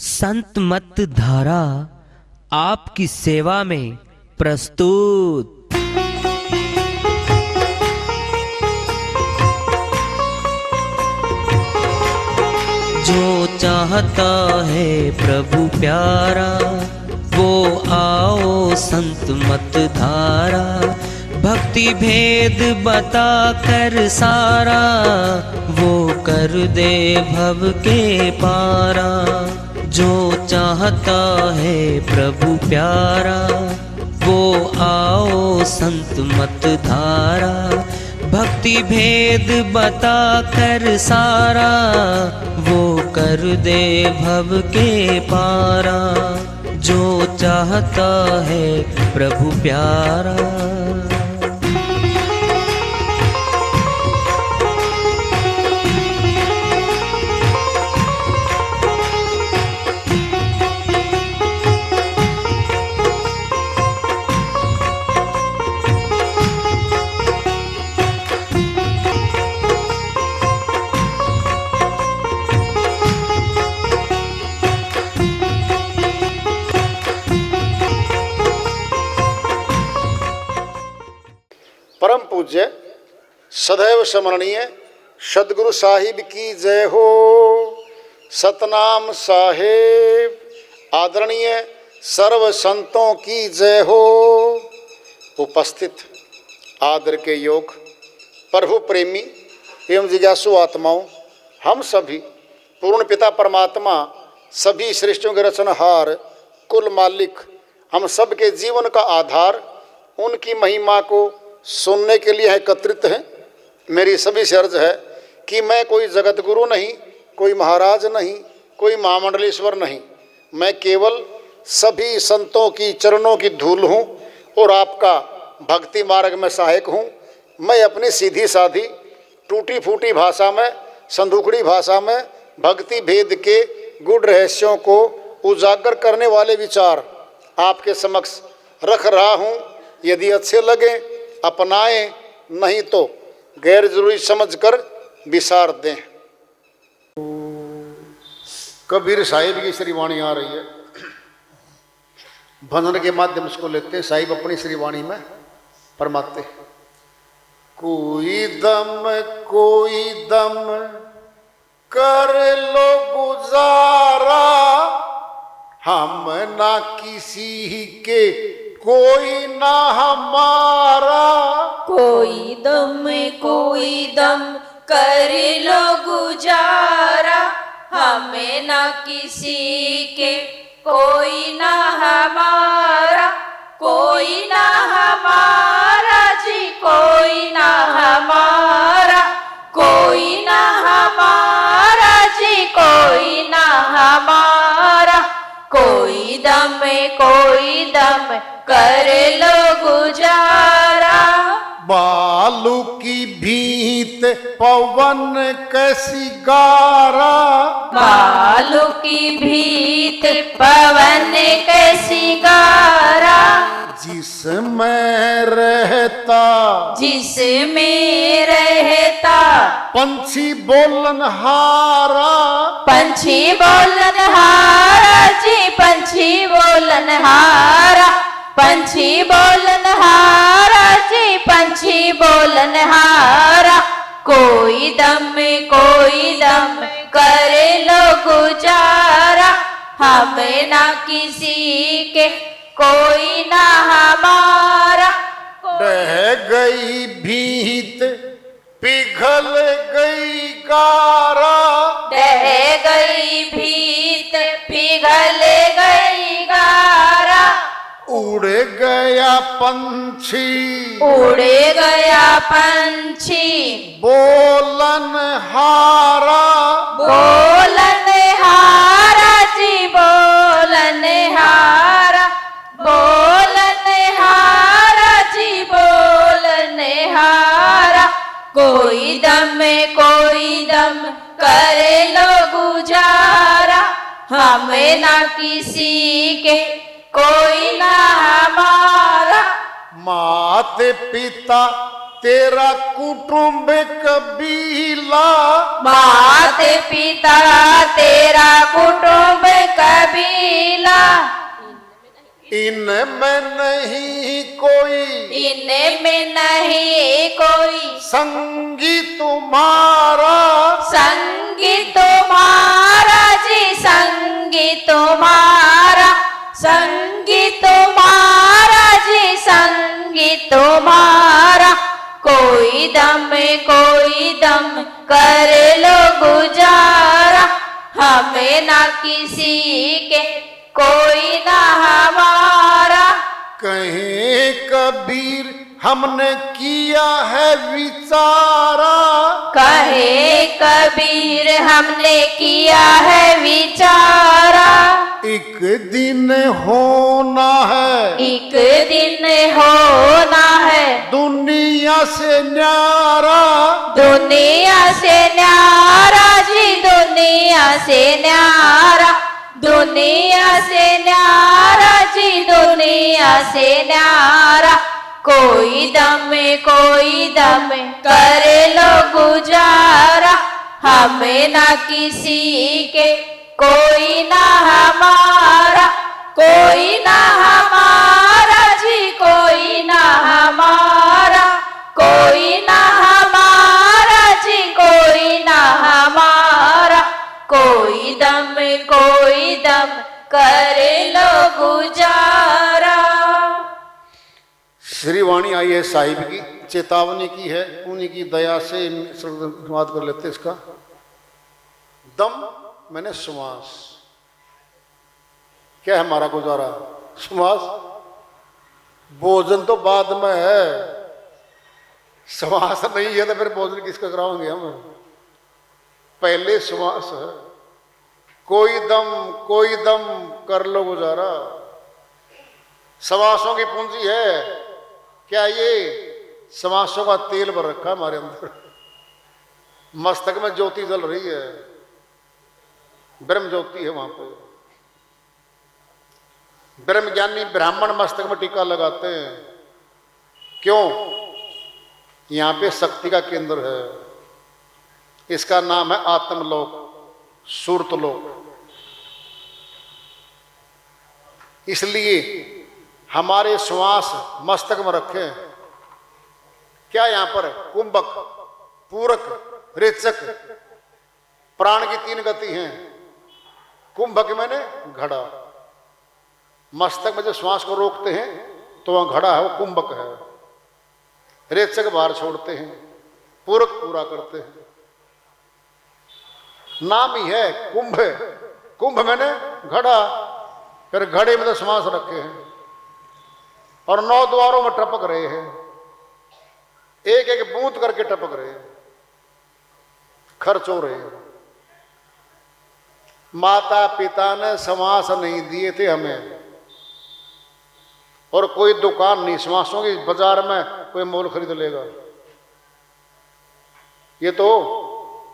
संत मत धारा आपकी सेवा में प्रस्तुत। जो चाहता है प्रभु प्यारा वो आओ संत मत धारा। भक्ति भेद बता कर सारा वो कर दे भव के पारा। जो चाहता है प्रभु प्यारा वो आओ संत मत धारा। भक्ति भेद बता कर सारा वो कर दे भव के पारा। जो चाहता है प्रभु प्यारा। परम पूज्य सदैव स्मरणीय सदगुरु साहिब की जय हो। सतनाम साहेब आदरणीय सर्व संतों की जय हो। उपस्थित आदर के योग प्रभु प्रेमी एवं जिज्ञासु आत्माओं, हम सभी पूर्ण पिता परमात्मा सभी सृष्टियों के रचनहार कुल मालिक हम सब के जीवन का आधार उनकी महिमा को सुनने के लिए एकत्रित हैं। मेरी सभी से अर्ज है कि मैं कोई जगत गुरु नहीं, कोई महाराज नहीं, कोई महामंडलेश्वर नहीं। मैं केवल सभी संतों की चरणों की धूल हूँ और आपका भक्ति मार्ग में सहायक हूँ। मैं अपनी सीधी साधी टूटी फूटी भाषा में, संदूकड़ी भाषा में भक्ति भेद के गुड़ रहस्यों को उजागर करने वाले विचार आपके समक्ष रख रहा हूँ। यदि अच्छे लगे अपनाएं, नहीं तो गैर जरूरी समझकर विसार दें। कबीर साहिब की श्री वाणी आ रही है, भजन के माध्यम से लेते हैं। साहिब अपनी श्री वाणी में फरमाते कोई दम कर लो गुजारा, हम ना किसी के कोई ना हमारा। कोई दम कर लो गुजारा, हमें ना किसी के कोई ना हमारा। कोई ना हमारा जी, कोई ना हमारा। कोई ना हमारा जी, कोई ना हमारा। कोई दम कर लो गुजारा। बालू की भीत पवन कैसी गारा, बालू की भीत पवन कैसी गारा। जिसमें रहता पंछी बोलनहारा। पंछी बोलनहारा जी, पंछी बोलनहारा। पंछी बोलनहारा जी, पंछी बोलनहारा। कोई दम कर लो गुजारा, हमें ना किसी के कोई ना हमारा। रह गई भीत पिघल गई गारा, रह गई भीत पिघल गई गारा। उड़ गया पंछी, उड़ गया पंछी बोलन हारा। बोलन हारा जी, बोलन हारा। बोलन हारा जी, बोलन हारा। कोई दम कर लो गुजारा, हमें ना किसी के कोई ना हमारा। मात पिता तेरा कुटुंब कबीला, मात पिता तेरा कुटुंब कबीला, इनमें नहीं कोई, इनमें नहीं कोई संगी तुम्हारा, संगी तुम्हारा जी, संगी तुम्हारा, संगी तुम्हारा जी, संगी तुम्हारा। कोई दम कर लो गुजारा, हमें ना किसी के कोई ना हमारा। कहीं कबीर हमने किया है विचारा, कहे कबीर हमने किया है विचारा, एक दिन होना है, एक दिन होना है दुनिया से न्यारा, दुनिया से न्यारा जी, दुनिया से न्यारा, दुनिया से न्यारा जी, दुनिया से न्यारा। कोई दम कर लो गुजारा, हमें ना किसी के कोई ना हमारा, कोई ना हमारा जी, कोई ना हमारा, कोई ना हमारा जी, कोई ना हमारा। कोई दम कर लो गुजारा। श्रीवाणी आई है साहिब की, चेतावनी की है, उन्हीं की दया से अनुवाद कर लेते इसका। दम मैंने श्वास, क्या है हमारा गुजारा? श्वास। भोजन तो बाद में है, श्वास नहीं है तो फिर भोजन किसका कराओगे हम? पहले श्वास है। कोई दम कर लो गुजारा। श्वासों की पूंजी है क्या? ये श्वासों का तेल भर रखा है हमारे अंदर, मस्तक में ज्योति जल रही है, ब्रह्म ज्योति है वहां पे। ब्रह्म ज्ञानी ब्राह्मण मस्तक में टीका लगाते हैं, क्यों? यहां पे शक्ति का केंद्र है, इसका नाम है आत्मलोक, सुरतलोक। इसलिए हमारे श्वास मस्तक में रखे। क्या यहां पर कुंभक, पूरक, रेचक, प्राण की 3 गति हैं। कुंभक मैंने घड़ा, मस्तक में जो श्वास को रोकते हैं तो वहां घड़ा है, वो कुंभक है। रेचक बाहर छोड़ते हैं, पूरक पूरा करते हैं। नाम ही है कुंभ। कुंभ मैंने घड़ा, फिर घड़े में तो श्वास रखे हैं और 9 द्वारों में टपक रहे हैं, एक एक बूंद करके टपक रहे हैं, खर्च हो रहे हैं। माता पिता ने श्वास नहीं दिए थे हमें, और कोई दुकान नहीं श्वासों की, बाजार में कोई मोल खरीद लेगा। ये तो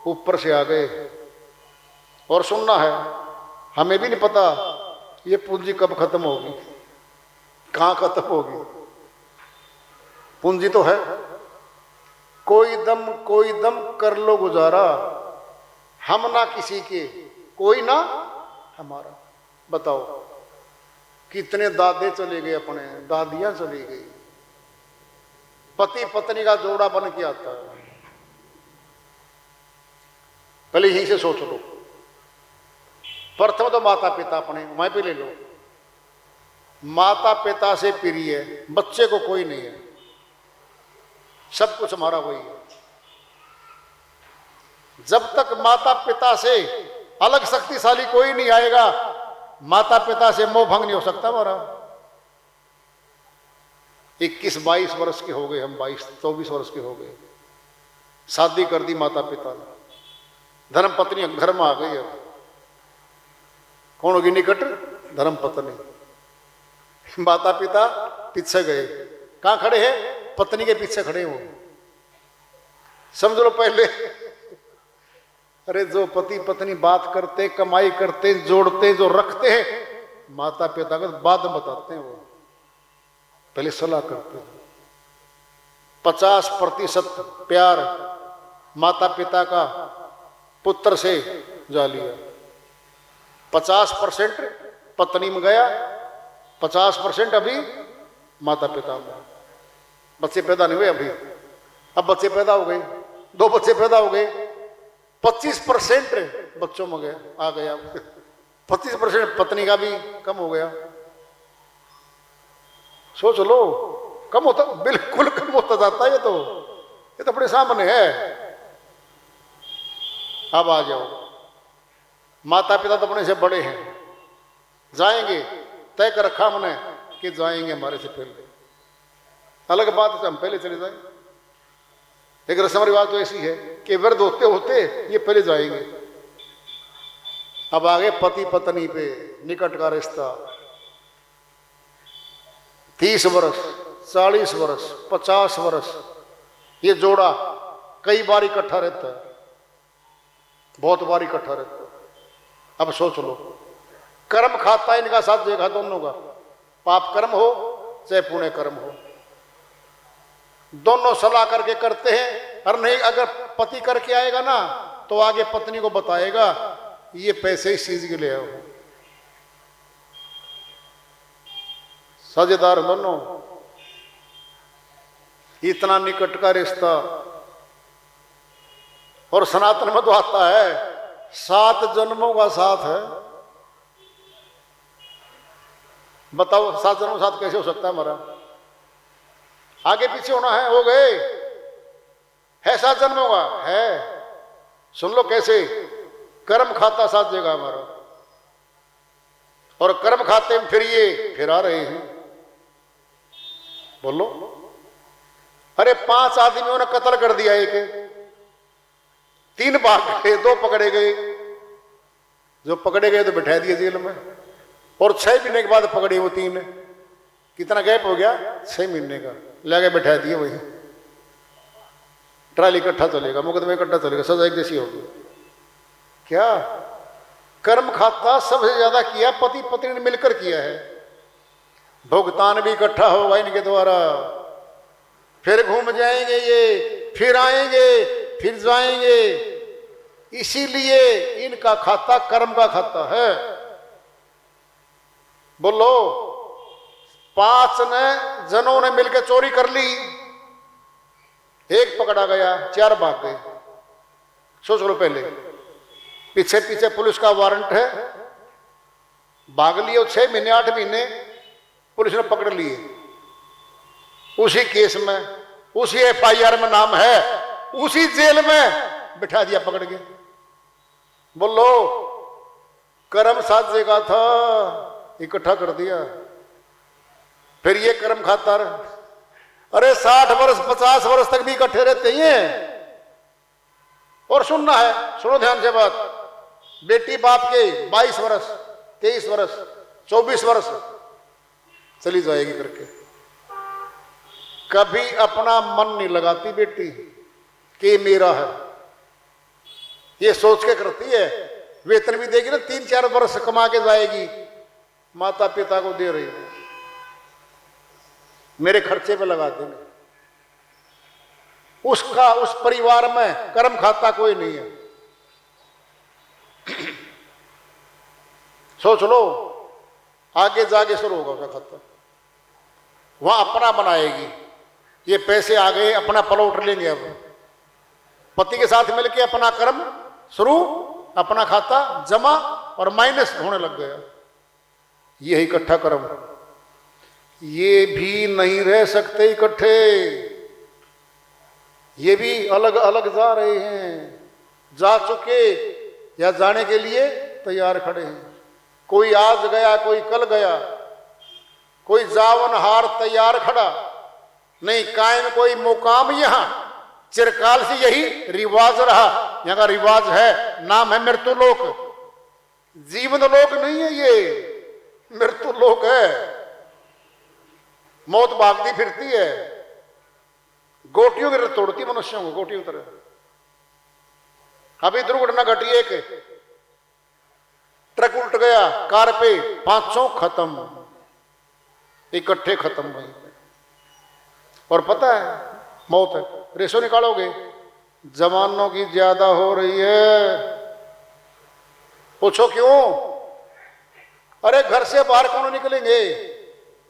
ऊपर से आ गए। और सुनना है, हमें भी नहीं पता ये पूंजी कब खत्म होगी, कहां खत्म होगी। पूंजी तो है। कोई दम कर लो गुजारा, हम ना किसी के, कोई ना हमारा। बताओ कितने दादे चले गए, अपने दादियां चली गई, पति पत्नी का जोड़ा बन के आता है। पहले यहीं से सोच लो। प्रथम तो माता पिता अपने वहीं पे ले लो। माता पिता से प्रिय बच्चे को कोई नहीं है, सब कुछ हमारा वही है। जब तक माता पिता से अलग शक्तिशाली कोई नहीं आएगा, माता पिता से मोह भंग नहीं हो सकता हमारा। 21-22 वर्ष के हो गए हम, 22-24 वर्ष के हो गए, शादी कर दी माता पिता ने, धर्म पत्नी घर में आ गई। अब कौन होगी निकट? धर्म पत्नी। माता पिता पीछे गए, कहां खड़े हैं? पत्नी के पीछे खड़े हो। समझ लो पहले। अरे जो पति पत्नी बात करते, कमाई करते, जोड़ते, जो रखते हैं, माता पिता को बाद में बताते हैं, वो पहले सलाह करते हैं। 50% प्यार माता पिता का पुत्र से जा लिया, 50% पत्नी में गया, 50% अभी माता पिता में। बच्चे पैदा नहीं हुए अभी, अब बच्चे पैदा हो गए, 2 बच्चे पैदा हो गए, 25% बच्चों में गया आ गया, 25% पत्नी का भी कम हो गया। सोच लो, कम होता, बिल्कुल कम होता जाता है। ये तो अपने सामने है। अब आ जाओ, माता पिता तो अपने से बड़े हैं, जाएंगे, तय कर रखा हमने कि जाएंगे हमारे से पहले। अलग बात है हम पहले चले जाएं, एक रस्म रिवाज तो ऐसी है कि वृद्ध होते होते ये पहले जाएंगे। अब आगे पति पत्नी पे निकट का रिश्ता, 30 वर्ष, 40 वर्ष, 50 वर्ष ये जोड़ा कई बार इकट्ठा रहता है, बहुत बार इकट्ठा रहता है। अब सोच लो, कर्म खाता है इनका साथ देगा दोनों का, पाप कर्म हो चाहे पुण्य कर्म हो, दोनों सलाह करके करते हैं। और नहीं, अगर पति करके आएगा ना तो आगे पत्नी को बताएगा ये पैसे इस चीज के लिए आओ, साझेदार दोनों, इतना निकट का रिश्ता। और सनातन में तो आता है 7 जन्मों का साथ है। बताओ 7 जन्मों का साथ कैसे हो सकता है हमारा? आगे पीछे होना है, हो गए, है 7 जन्मों का है। सुन लो कैसे, कर्म खाता साथ जगह हमारा, और कर्म खाते में फिर आ रहे हैं। बोलो, अरे 5 आदमियों ने कत्ल कर दिया, एक 3 भाग गए, 2 पकड़े गए। जो पकड़े गए तो बिठा दिए जेल में, और 6 महीने के बाद पकड़े वो 3। कितना गैप हो गया? 6 महीने का, लगे बैठा दिए। वही ट्रायल इकट्ठा चलेगा, मुकदमा इकट्ठा चलेगा, सजा एक जैसी होगी। क्या कर्म खाता सबसे ज्यादा किया पति पत्नी ने मिलकर किया है। भुगतान भी इकट्ठा होगा इनके द्वारा, फिर घूम जाएंगे ये, फिर आएंगे, फिर जाएंगे। इसीलिए इनका खाता कर्म का खाता है। बोलो, 5 जनों ने मिलकर चोरी कर ली, 1 पकड़ा गया, 4 भाग गए। सोच लो, पहले पीछे पीछे पुलिस का वारंट है, भाग लिए, 6 महीने 8 महीने पुलिस ने पकड़ लिए। उसी केस में, उसी FIR में नाम है, उसी जेल में बिठा दिया पकड़ के। बोलो, कर्म साथ जगह था, इकट्ठा कर दिया, फिर ये कर्म खाता रहे। अरे 60 वर्ष 50 वर्ष तक भी इकट्ठे रहते हैं। और सुनना है, सुनो ध्यान से बात, बेटी बाप के 22 वर्ष 23 वर्ष 24 वर्ष चली जाएगी करके, कभी अपना मन नहीं लगाती बेटी कि मेरा है, ये सोच के करती है। वेतन भी देगी ना, 3-4 वर्ष कमा के जाएगी, माता पिता को दे रही है, मेरे खर्चे पे लगा देंगे। उसका उस परिवार में कर्म खाता कोई नहीं है। सोच लो, आगे जाके शुरू होगा उसका खाता, वहां अपना बनाएगी। ये पैसे आ गए, अपना पलौट लेंगे। अब पति के साथ मिलके अपना कर्म शुरू, अपना खाता जमा और माइनस होने लग गया। ये इकट्ठा कर्म, ये भी नहीं रह सकते इकट्ठे, ये भी अलग अलग जा रहे हैं, जा चुके या जाने के लिए तैयार खड़े हैं। कोई आज गया, कोई कल गया, कोई जावन हार तैयार खड़ा नहीं, कायम कोई मुकाम। यहां चिरकाल से यही रिवाज रहा, यहां का रिवाज है, नाम है मृत्यु लोक। जीवन लोक नहीं है, ये मृत्यु लोक है। मौत भागती फिरती है, गोटियों की तरह तोड़ती मनुष्यों को, गोटियों की तरह। अभी दुर्घटना घटी, एक ट्रक उल्ट गया कार पे, 500 खत्म, इकट्ठे खत्म भाई। और पता है मौत है। रेशो निकालोगे, जवानों की ज्यादा हो रही है। पूछो क्यों? अरे घर से बाहर कौन निकलेंगे?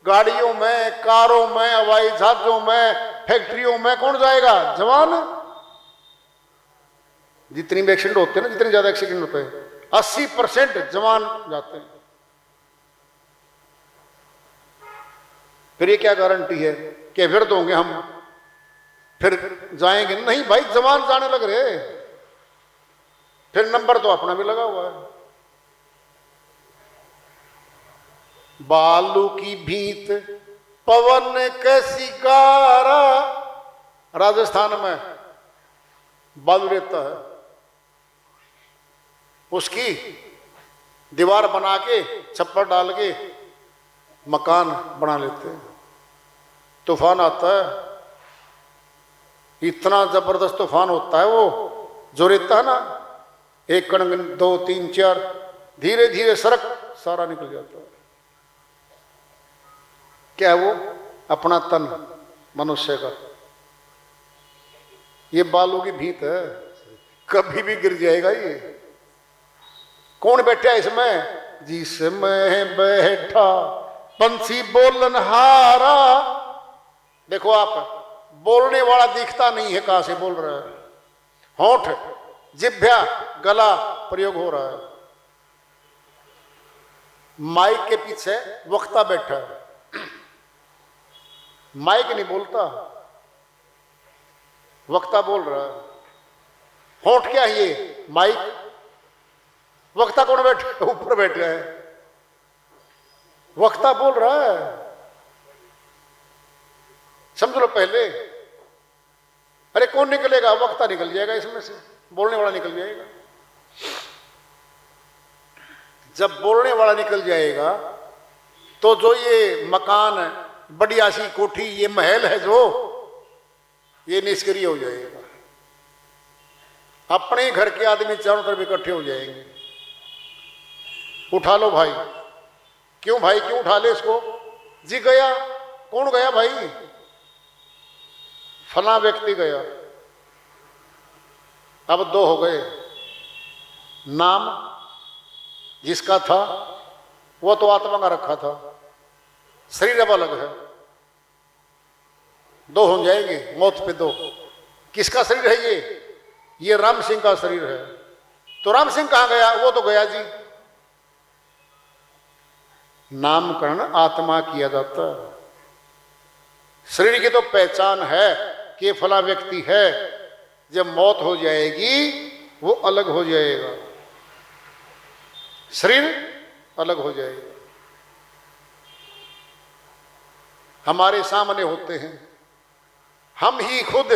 गाड़ियों में, कारों में, हवाई जहाजों में, फैक्ट्रियों में कौन जाएगा? जवान। जितनी भी एक्सीडेंट होते हैं ना, जितने ज्यादा एक्सीडेंट होते हैं, 80% जवान जाते हैं। फिर ये क्या गारंटी है कि फिर दोगे हम, फिर जाएंगे? नहीं भाई, जवान जाने लग रहे, फिर नंबर तो अपना भी लगा हुआ है। बालू की भीत पवन कैसी गारा, राजस्थान में बालू रेता है, उसकी दीवार बना के, छप्पर डाल के मकान बना लेते हैं। तूफान आता है, इतना जबरदस्त तूफान होता है वो, जो रेता है ना, एक कण, 2, 3, 4, धीरे धीरे सड़क सारा निकल जाता है। क्या है वो? अपना तन, मनुष्य का। ये बालों की भीत है, कभी भी गिर जाएगा ये। कौन बैठा है इसमें? जिसमें बैठा पंछी बोलनहारा। देखो आप, बोलने वाला दिखता नहीं है, कहां से बोल रहा है? होंठ, जिह्वा, गला प्रयोग हो रहा है। माइक के पीछे वक्ता बैठा है, माइक नहीं बोलता, वक्ता बोल रहा है। होंठ क्या है ये? माइक। वक्ता कौन बैठा? ऊपर बैठा है, वक्ता बोल रहा है। समझ लो पहले। अरे कौन निकलेगा? वक्ता निकल जाएगा इसमें से, बोलने वाला निकल जाएगा। जब बोलने वाला निकल जाएगा तो जो ये मकान, बढ़िया सी कोठी, ये महल है जो, ये निष्क्रिय हो जाएगा। अपने घर के आदमी चारों तरफ इकट्ठे हो जाएंगे। उठा लो भाई। क्यों भाई, क्यों उठा ले इसको? जी गया। कौन गया भाई? फला व्यक्ति गया। अब 2 हो गए। नाम जिसका था वो तो आत्मा का रखा था, शरीर अब अलग है। 2 हो जाएंगे, मौत पे 2। किसका शरीर है ये? ये राम सिंह का शरीर है। तो राम सिंह कहां गया? वो तो गया जी। नामकरण आत्मा किया जाता है। शरीर की तो पहचान है कि फला व्यक्ति है। जब मौत हो जाएगी वो अलग हो जाएगा, शरीर अलग हो जाएगा। हमारे सामने होते हैं, हम ही खुद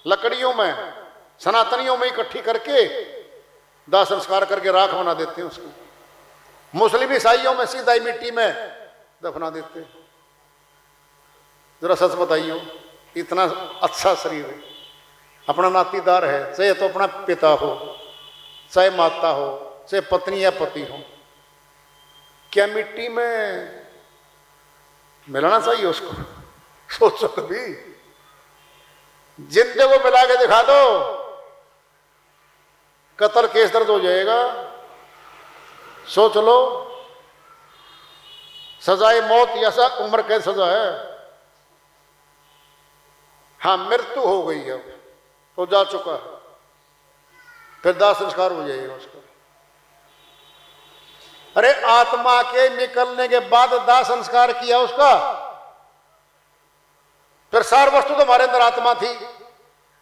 लकड़ियों में, सनातनियों में इकट्ठी करके दाह संस्कार करके राख बना देते हैं उसको। मुस्लिम ईसाइयों में सीधा ही मिट्टी में दफना देते हैं। जरा सच बताइए, इतना अच्छा शरीर है, अपना नातीदार है, चाहे तो अपना पिता हो, चाहे माता हो, चाहे पत्नी या पति हो, क्या मिट्टी में मिलाना चाहिए उसको? सोचो कभी। जिंदे को मिला के दिखा दो, कत्ल केस दर्ज हो जाएगा। सोच लो, सजाए मौत या उम्र कैद सजा है। हाँ, मृत्यु हो गई है, वो जा चुका है, फिर दाह संस्कार हो जाएगा उसका। अरे आत्मा के निकलने के बाद दाह संस्कार किया उसका, फिर सार वस्तु तो हमारे अंदर आत्मा थी,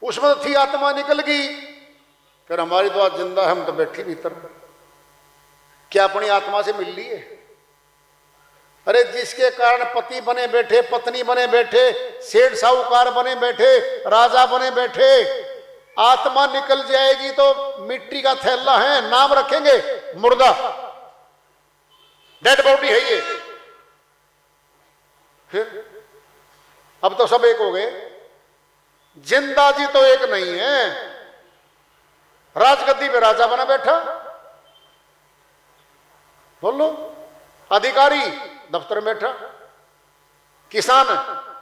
उसमें तो थी आत्मा, निकल गई, फिर हमारी तो आज जिंदा है, हम तो बैठी भीतर। क्या अपनी आत्मा से मिल ली है? अरे जिसके कारण पति बने बैठे, पत्नी बने बैठे, सेठ साहूकार बने बैठे, राजा बने बैठे, आत्मा निकल जाएगी तो मिट्टी का थैला है, नाम रखेंगे मुर्दा, डेड बॉडी है ये। फिर अब तो सब एक हो गए। जिंदा जी तो एक नहीं है, राजगद्दी पे राजा बना बैठा, बोलो। अधिकारी दफ्तर में बैठा, किसान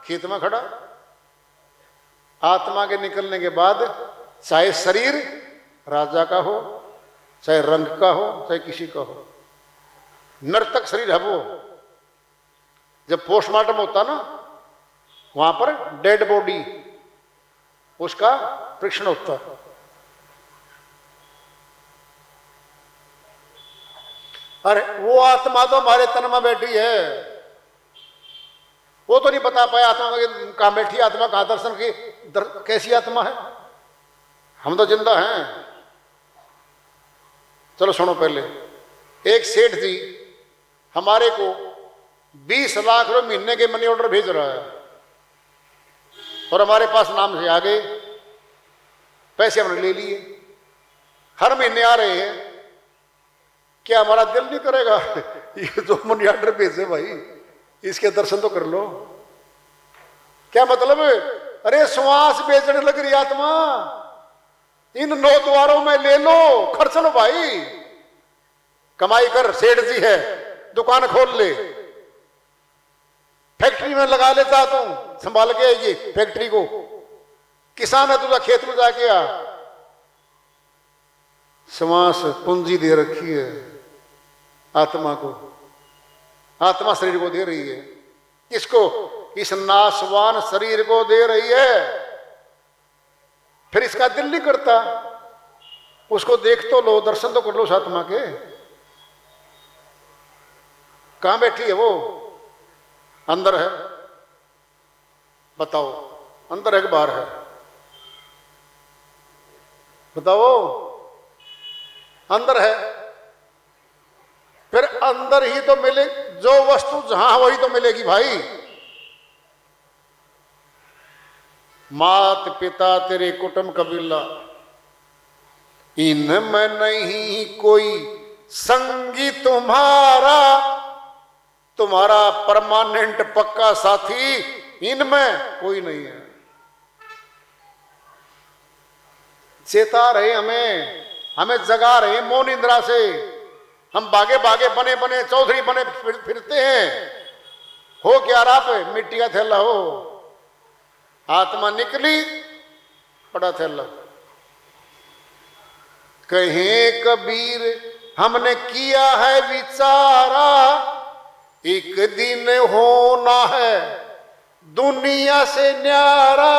खेत में खड़ा, आत्मा के निकलने के बाद चाहे शरीर राजा का हो, चाहे रंग का हो, चाहे किसी का हो, नर्तक शरीर है वो। जब पोस्टमार्टम होता ना, वहां पर डेड बॉडी उसका परीक्षण होता। अरे वो आत्मा तो हमारे तन में बैठी है, वो तो नहीं बता पाया आत्मा कहाँ बैठी, आत्मा कहाँ दर्शन की, कैसी आत्मा है। हम तो जिंदा हैं। चलो सुनो, पहले एक सेठ जी हमारे को 20 लाख रुपए महीने के मनी ऑर्डर भेज रहा है और हमारे पास नाम से आ गए, पैसे हमने ले लिए, हर महीने आ रहे हैं। क्या हमारा दिल नहीं करेगा ये जो मनी ऑर्डर भेजे भाई, इसके दर्शन तो कर लो। क्या मतलब है? अरे श्वास बेचने लग रही आत्मा, इन 9 द्वारों में ले लो, खर्च लो भाई, कमाई कर। सेठ जी है, दुकान खोल ले, फैक्ट्री में लगा ले, चाहता हूं संभाल के ये फैक्ट्री को। किसान है, तुझा खेत में जाके आ। श्वास पूंजी दे रखी है आत्मा को, आत्मा शरीर को दे रही है। किसको? इस नाशवान शरीर को दे रही है। फिर इसका दिल नहीं करता, उसको देख तो लो, दर्शन तो कर लो उस आत्मा के। कहां बैठी है वो? अंदर है। बताओ, अंदर है कि बाहर है? बताओ, अंदर है। फिर अंदर ही तो मिले, जो वस्तु जहां वही तो मिलेगी भाई। मात पिता तेरे कुटुंब कबीला, इनमें नहीं कोई संगी तुम्हारा, तुम्हारा परमानेंट पक्का साथी इनमें कोई नहीं है। चेता रहे हमें जगा रहे मौन इंद्रा से। हम भागे भागे बने बने चौधरी बने फिरते हैं। हो क्या राप, मिट्टी का थैला हो। आत्मा निकली, बड़ा थैला। कहें कबीर हमने किया है विचारा, एक दिन होना है दुनिया से न्यारा।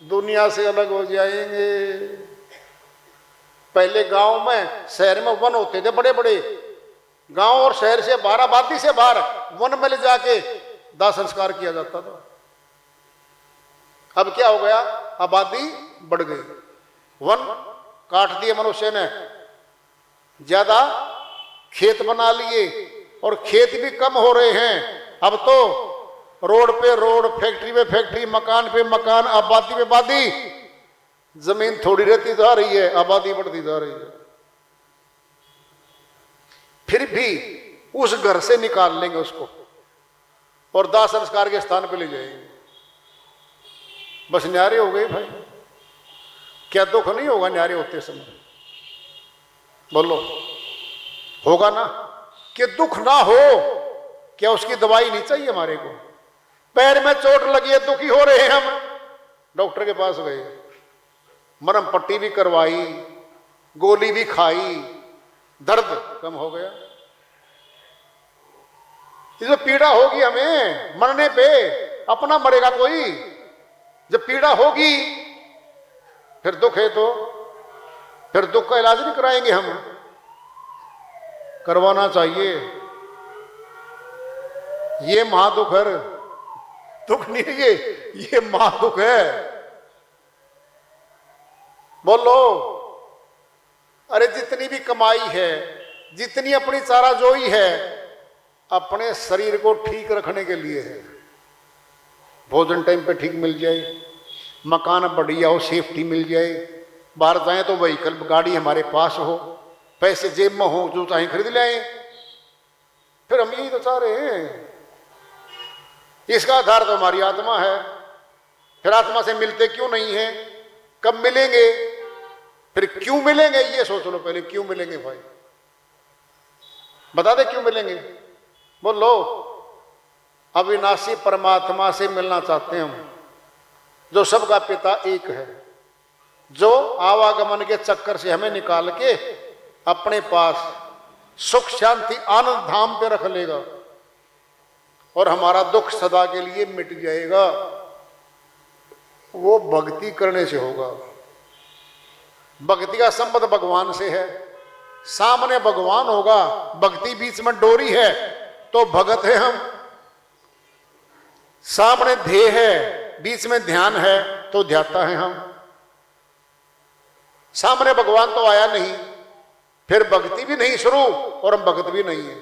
दुनिया से अलग हो जाएंगे। पहले गांव में, शहर में वन होते थे बड़े बड़े। गांव और शहर से बाहर, आबादी से बाहर वन में ले जाके दाह संस्कार किया जाता था। अब क्या हो गया? आबादी बढ़ गई, वन काट दिए मनुष्य ने, ज्यादा खेत बना लिए और खेत भी कम हो रहे हैं। अब तो रोड पे रोड, फैक्ट्री पे फैक्ट्री, मकान पे मकान, आबादी पे आबादी। जमीन थोड़ी रहती जा रही है, आबादी बढ़ती जा रही है। फिर भी उस घर से निकाल लेंगे उसको और दाह संस्कार के स्थान पे ले जाएंगे। बस न्यारे हो गए भाई। क्या दुख नहीं होगा न्यारे होते समय? बोलो, होगा ना? कि दुख ना हो, क्या उसकी दवाई नहीं चाहिए हमारे को? पैर में चोट लगी है, दुखी हो रहे हैं हम, डॉक्टर के पास गए, मरहम पट्टी भी करवाई, गोली भी खाई, दर्द कम हो गया। इसमें पीड़ा होगी हमें मरने पे, अपना मरेगा कोई। जब पीड़ा होगी फिर दुख है, तो फिर दुख का इलाज नहीं कराएंगे हम? करवाना चाहिए। ये महादुख है, दुख नहीं है ये महादुख है। बोलो, अरे जितनी भी कमाई है, जितनी अपनी चाराजोई है, अपने शरीर को ठीक रखने के लिए है। भोजन टाइम पे ठीक मिल जाए, मकान बढ़िया हो, सेफ्टी मिल जाए, बाहर जाएं तो व्हीकल गाड़ी हमारे पास हो, पैसे जेब में हो, जो चाहे खरीद लाएं। फिर हम यही तो चाह रहे हैं। इसका आधार तो हमारी आत्मा है। फिर आत्मा से मिलते क्यों नहीं है? कब मिलेंगे? फिर क्यों मिलेंगे ये सोच लो पहले। क्यों मिलेंगे भाई? बता दे क्यों मिलेंगे? बोलो। अविनाशी परमात्मा से मिलना चाहते हैं हम। जो सबका पिता एक है, जो आवागमन के चक्कर से हमें निकाल के अपने पास सुख शांति आनंद धाम पे रख लेगा और हमारा दुख सदा के लिए मिट जाएगा, वो भक्ति करने से होगा। भक्ति का संबंध भगवान से है। सामने भगवान होगा, भक्ति बीच में डोरी है तो भगत है हम। सामने ध्येय है, बीच में ध्यान है तो ध्याता है हम। सामने भगवान तो आया नहीं, फिर भक्ति भी नहीं शुरू और हम भगत भी नहीं है।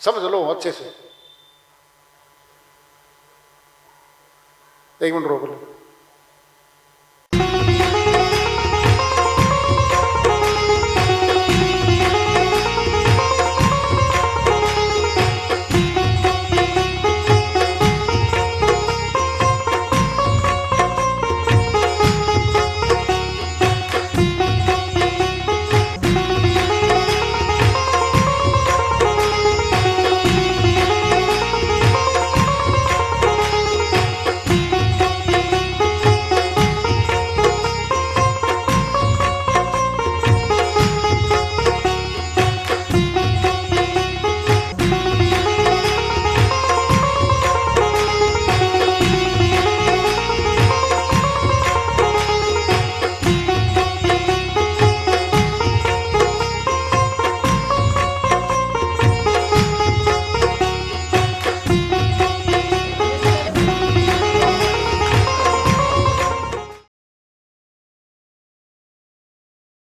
समझ लो अच्छे से। एक मिनट रोक लो।